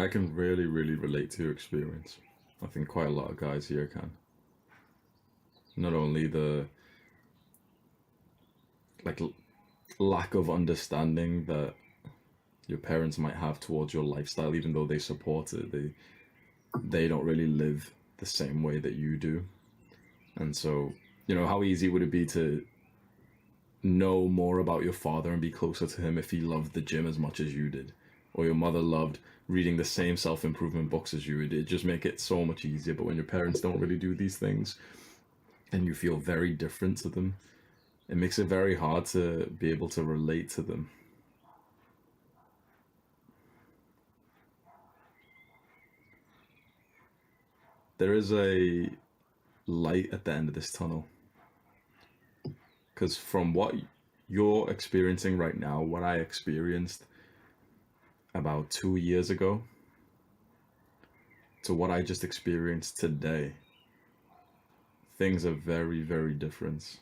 I can really, really relate to your experience. I think quite a lot of guys here can. Not only the like lack of understanding that your parents might have towards your lifestyle, even though they support it, they don't really live the same way that you do. And so, how easy would it be to know more about your father and be closer to him if he loved the gym as much as you did? Or your mother loved reading the same self improvement books as you did? It just make it so much easier. But when your parents don't really do these things and you feel very different to them, it makes it very hard to be able to relate to them. There is a light at the end of this tunnel. Because from what you're experiencing right now, what I experienced about 2 years ago, to what I just experienced today, things are very, very different.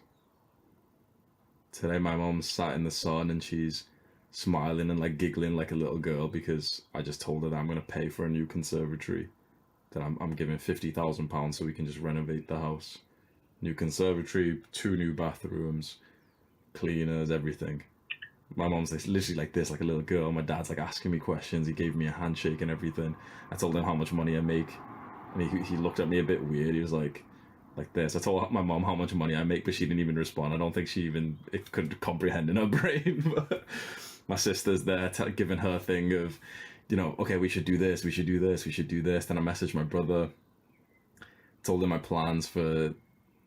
Today, my mom sat in the sun and she's smiling and like giggling like a little girl because I just told her that I'm going to pay for a new conservatory. That I'm giving £50,000 so we can just renovate the house. New conservatory, 2 new bathrooms, cleaners, everything. My mom's literally like this, like a little girl. My dad's like asking me questions. He gave me a handshake and everything. I told him how much money I make, and he looked at me a bit weird. He was like this. I told my mom how much money I make, but she didn't even respond. I don't think she even it could comprehend in her brain. But my sister's there giving her thing of, okay, we should do this, we should do this, we should do this. Then I messaged my brother, told him my plans for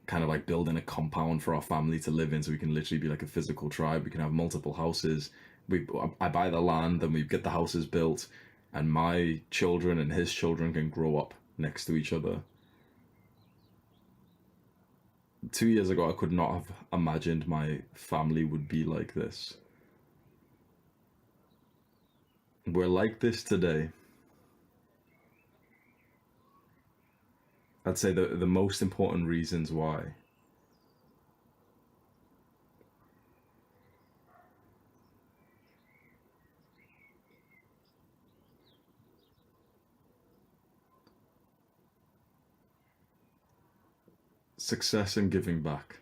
kind of like building a compound for our family to live in so we can literally be like a physical tribe. We can have multiple houses. I buy the land, then we get the houses built, and my children and his children can grow up next to each other. 2 years ago, I could not have imagined my family would be like this. We're like this today. I'd say the most important reasons why. Success and giving back.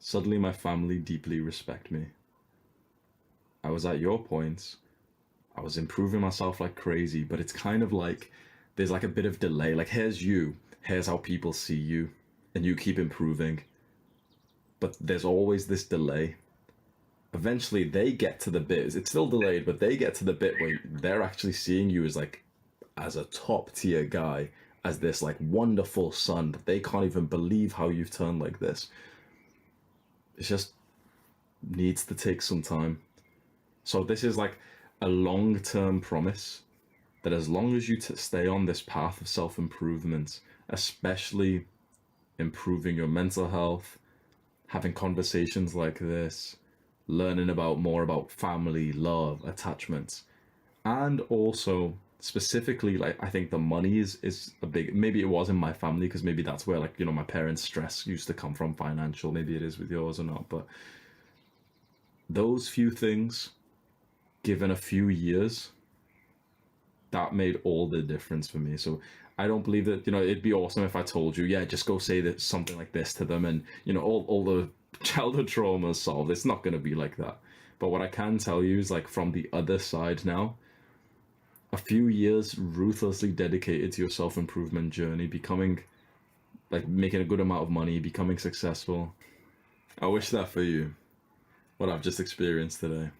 Suddenly my family deeply respect me. I was at your point. I was improving myself like crazy, but it's kind of like there's like a bit of delay. Like, here's you, here's how people see you, and you keep improving. But there's always this delay. Eventually, they get to the bit, it's still delayed, but they get to the bit where they're actually seeing you as like, as a top tier guy, as this like wonderful son that they can't even believe how you've turned like this. It just needs to take some time. So this is like a long-term promise that as long as you stay on this path of self-improvement, especially improving your mental health, having conversations like this, learning about more about family, love, attachments, and also specifically, like, I think the money is a big, maybe it was in my family because maybe that's where, like, my parents' stress used to come from, financial. Maybe it is with yours or not, but those few things, given a few years, that made all the difference for me. So I don't believe that, it'd be awesome if I told you, yeah, just go say that something like this to them and, all the childhood trauma is solved. It's not going to be like that. But what I can tell you is, like, from the other side now, a few years ruthlessly dedicated to your self-improvement journey, becoming, like, making a good amount of money, becoming successful. I wish that for you, what I've just experienced today.